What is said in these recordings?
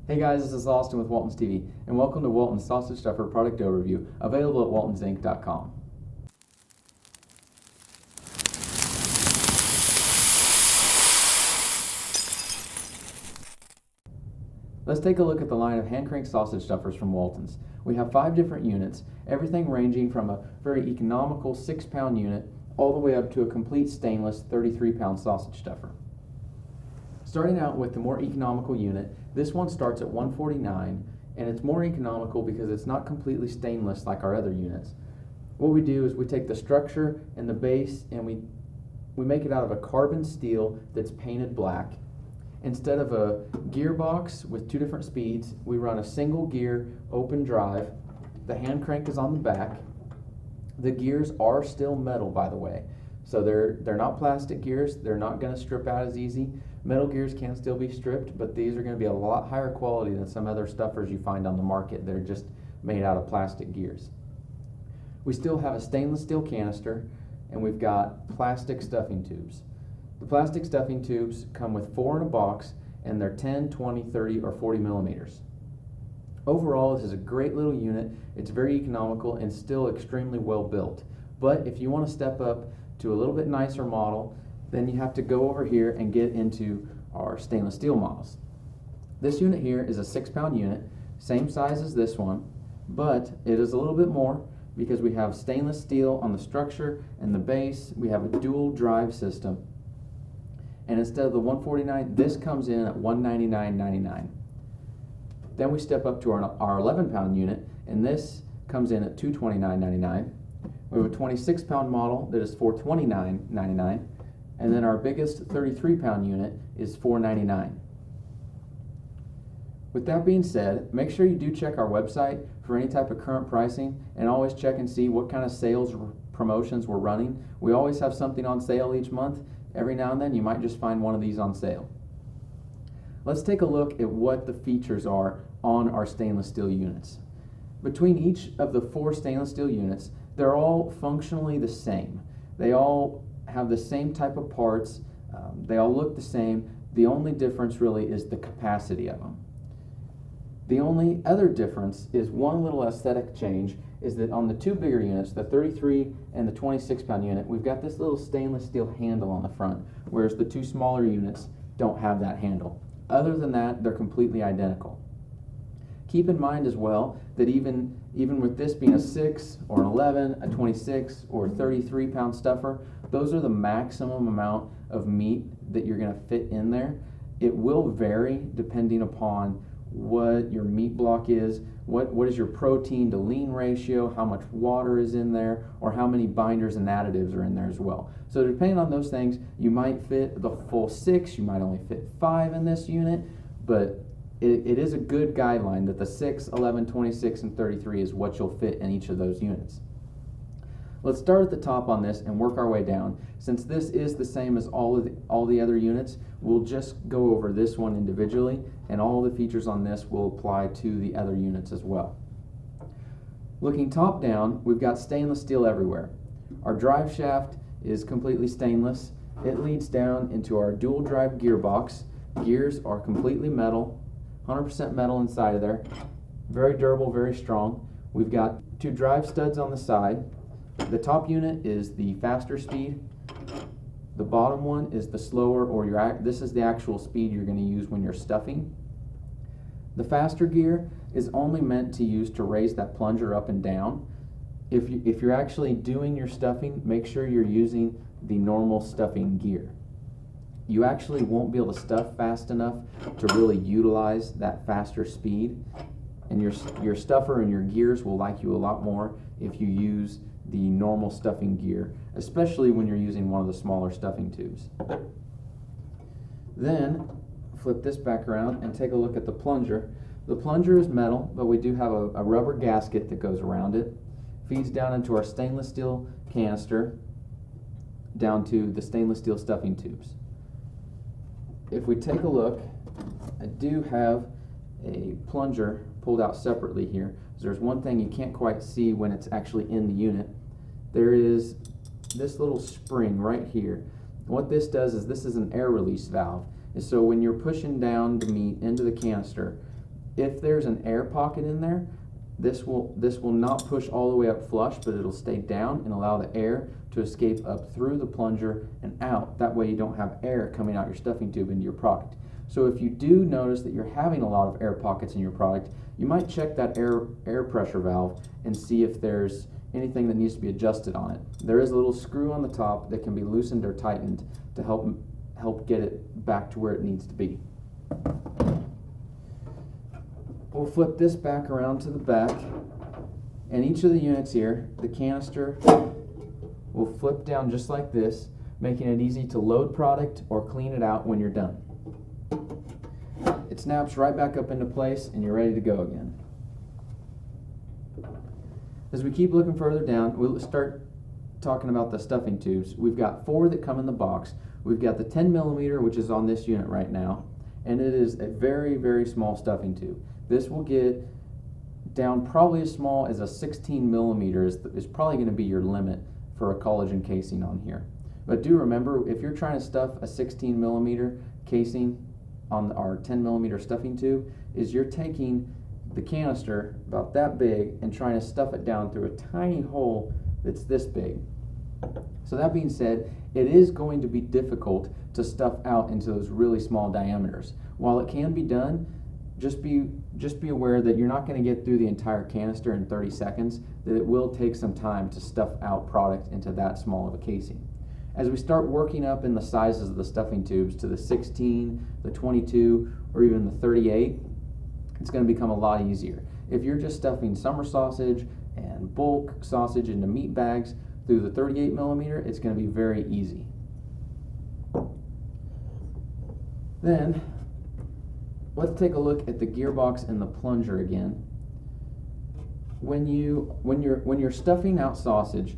Hey guys, this is Austin with Walton's TV, and welcome to Walton's Sausage Stuffer product overview, available at waltonsinc.com. Let's take a look at the line of hand crank sausage stuffers from Walton's. We have 5 different units, everything ranging from a very economical 6-pound unit all the way up to a complete stainless 33-pound sausage stuffer. Starting out with the more economical unit, this one starts at $149, and it's more economical because it's not completely stainless like our other units. What we do is we take the structure and the base and we make it out of a carbon steel that's painted black. Instead of a gearbox with 2 different speeds, we run a single gear open drive. The hand crank is on the back. The gears are still metal, by the way. So they're not plastic gears. They're not going to strip out as easy. Metal gears can still be stripped, but these are going to be a lot higher quality than some other stuffers you find on the market that are just made out of plastic gears. We still have a stainless steel canister, and we've got plastic stuffing tubes. The plastic stuffing tubes come with 4 in a box, and they're 10, 20, 30, or 40 millimeters. Overall, this is a great little unit. It's very economical and still extremely well built. But if you want to step up to a little bit nicer model, then you have to go over here and get into our stainless steel models. This unit here is a 6-pound unit, same size as this one, but it is a little bit more because we have stainless steel on the structure and the base. We have a dual drive system. And instead of the $149, this comes in at $199.99. Then we step up to our 11-pound unit, and this comes in at $229.99. We have a 26-pound model that is $429.99, and then our biggest 33-pound unit is $499. With that being said, make sure you do check our website for any type of current pricing, and always check and see what kind of sales promotions we're running. We always have something on sale each month. Every now and then you might just find one of these on sale. Let's take a look at what the features are on our stainless steel units. Between each of the 4 stainless steel units, they're all functionally the same. They all have the same type of parts. They all look the same. The only difference really is the capacity of them. The only other difference is one little aesthetic change, is that on the 2 bigger units, the 33 and the 26-pound unit, we've got this little stainless steel handle on the front, whereas the 2 smaller units don't have that handle. Other than that, they're completely identical. Keep in mind as well that even with this being a 6 or an 11, a 26 or 33-pound stuffer, those are the maximum amount of meat that you're going to fit in there. It will vary depending upon what your meat block is, what is your protein to lean ratio, how much water is in there, or how many binders and additives are in there as well. So depending on those things, you might fit the full 6, you might only fit 5 in this unit, but it is a good guideline that the 6, 11, 26, and 33 is what you'll fit in each of those units. Let's start at the top on this and work our way down. Since this is the same as all the other units, we'll just go over this one individually, and all the features on this will apply to the other units as well. Looking top down, we've got stainless steel everywhere. Our drive shaft is completely stainless. It leads down into our dual drive gearbox. Gears are completely metal, 100% metal inside of there. Very durable, very strong. We've got 2 drive studs on the side. The top unit is the faster speed. The bottom one is the slower, or this is the actual speed you're going to use when you're stuffing. The faster gear is only meant to use to raise that plunger up and down. If you're actually doing your stuffing, make sure you're using the normal stuffing gear. You actually won't be able to stuff fast enough to really utilize that faster speed, and your stuffer and your gears will like you a lot more if you use the normal stuffing gear, especially when you're using one of the smaller stuffing tubes. Then flip this back around and take a look at the plunger. The plunger is metal, but we do have a rubber gasket that goes around it. Feeds down into our stainless steel canister, down to the stainless steel stuffing tubes. If we take a look, I do have a plunger pulled out separately here. There's one thing you can't quite see when it's actually in the unit. There is this little spring right here. What this does is this is an air release valve. And so when you're pushing down the meat into the canister, If there's an air pocket in there, this will not push all the way up flush, but it'll stay down and allow the air to escape up through the plunger and out. That way you don't have air coming out your stuffing tube into your product. So if you do notice that you're having a lot of air pockets in your product, you might check that air pressure valve and see if there's anything that needs to be adjusted on it. There is a little screw on the top that can be loosened or tightened to help get it back to where it needs to be. We'll flip this back around to the back, and each of the units here, the canister will flip down just like this, making it easy to load product or clean it out when you're done. It snaps right back up into place and you're ready to go again. As we keep looking further down, we'll start talking about the stuffing tubes. We've got 4 that come in the box. We've got the 10 millimeter, which is on this unit right now, and it is a very, very small stuffing tube. This will get down probably as small as a 16 millimeter is probably going to be your limit for a collagen casing on here. But do remember, if you're trying to stuff a 16 millimeter casing on our 10 millimeter stuffing tube, is you're taking the canister about that big and trying to stuff it down through a tiny hole that's this big. So that being said, it is going to be difficult to stuff out into those really small diameters. While it can be done, just be aware that you're not going to get through the entire canister in 30 seconds, that it will take some time to stuff out product into that small of a casing. As we start working up in the sizes of the stuffing tubes to the 16, the 22, or even the 38, it's going to become a lot easier. If you're just stuffing summer sausage and bulk sausage into meat bags through the 38 millimeter, it's going to be very easy. Then, let's take a look at the gearbox and the plunger again. When you're stuffing out sausage,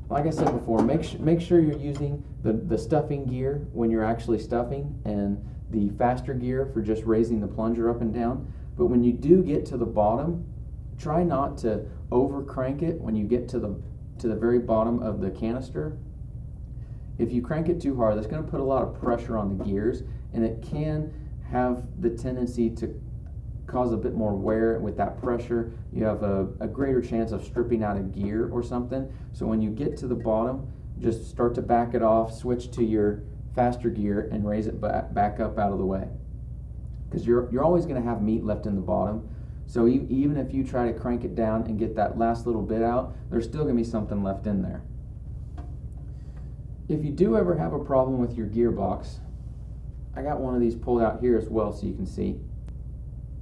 like I said before, make sure you're using the stuffing gear when you're actually stuffing and the faster gear for just raising the plunger up and down. But when you do get to the bottom, try not to over crank it when you get to the very bottom of the canister. If you crank it too hard, that's going to put a lot of pressure on the gears, and it can have the tendency to cause a bit more wear. With that pressure, you have a greater chance of stripping out a gear or something. So when you get to the bottom, just start to back it off, switch to your faster gear, and raise it back up out of the way. Because you're always going to have meat left in the bottom. So even if you try to crank it down and get that last little bit out, there's still going to be something left in there. If you do ever have a problem with your gearbox, I got one of these pulled out here as well so you can see.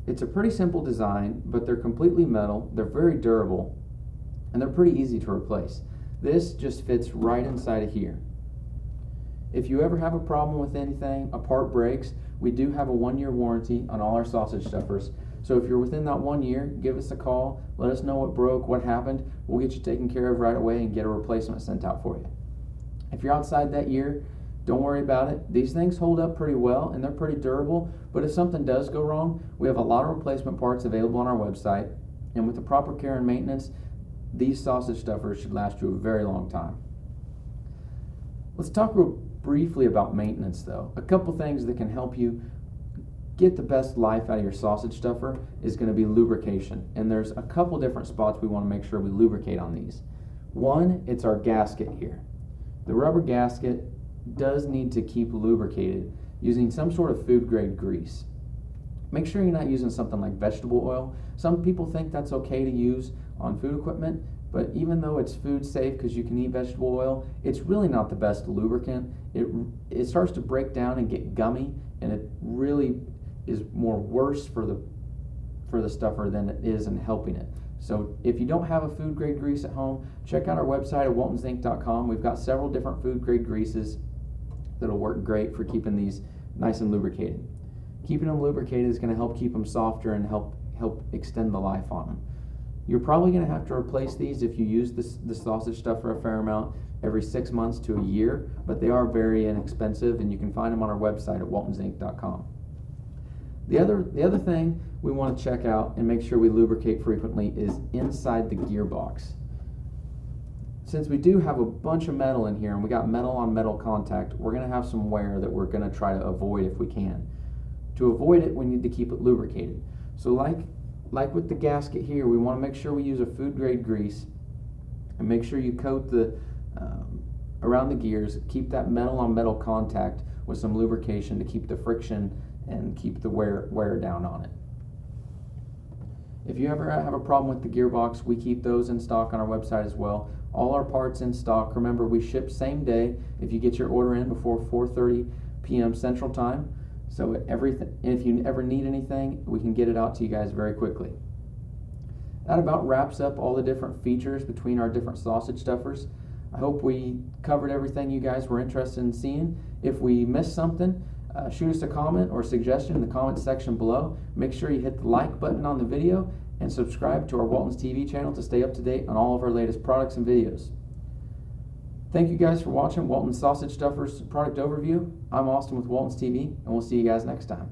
It's a pretty simple design, but they're completely metal, they're very durable, and they're pretty easy to replace. This just fits right inside of here. If you ever have a problem with anything, a part breaks, we do have a 1-year warranty on all our sausage stuffers. So if you're within that 1 year, give us a call, let us know what broke, what happened, we'll get you taken care of right away and get a replacement sent out for you. If you're outside that year, don't worry about it. These things hold up pretty well and they're pretty durable, but if something does go wrong, we have a lot of replacement parts available on our website, and with the proper care and maintenance, these sausage stuffers should last you a very long time. Let's talk real briefly about maintenance though. A couple things that can help you get the best life out of your sausage stuffer is going to be lubrication, and there's a couple different spots we want to make sure we lubricate on these. One, it's our gasket here. The rubber gasket does need to keep lubricated using some sort of food grade grease. Make sure you're not using something like vegetable oil. Some people think that's okay to use on food equipment, but even though it's food safe because you can eat vegetable oil, it's really not the best lubricant. It starts to break down and get gummy, and it really is more worse for the stuffer than it is in helping it. So if you don't have a food grade grease at home, check out our website at waltonsinc.com. We've got several different food grade greases that'll work great for keeping these nice and lubricated. Keeping them lubricated is going to help keep them softer and help extend the life on them. You're probably going to have to replace these if you use the sausage stuffer a fair amount every 6 months to a year, but they are very inexpensive, and you can find them on our website at waltonsinc.com. The other thing we want to check out and make sure we lubricate frequently is inside the gearbox. Since we do have a bunch of metal in here and we got metal on metal contact, we're going to have some wear that we're going to try to avoid if we can. To avoid it, we need to keep it lubricated. So like with the gasket here, we want to make sure we use a food grade grease, and make sure you coat the around the gears. Keep that metal on metal contact with some lubrication to keep the friction and keep the wear down on it. If you ever have a problem with the gearbox, we keep those in stock on our website as well. All our parts in stock. Remember, we ship same day if you get your order in before 4:30 p.m. Central Time. So if you ever need anything, we can get it out to you guys very quickly. That about wraps up all the different features between our different sausage stuffers. I hope we covered everything you guys were interested in seeing. If we missed something, shoot us a comment or suggestion in the comment section below. Make sure you hit the like button on the video and subscribe to our Walton's TV channel to stay up to date on all of our latest products and videos. Thank you guys for watching Walton's Sausage Stuffers product overview. I'm Austin with Walton's TV, and we'll see you guys next time.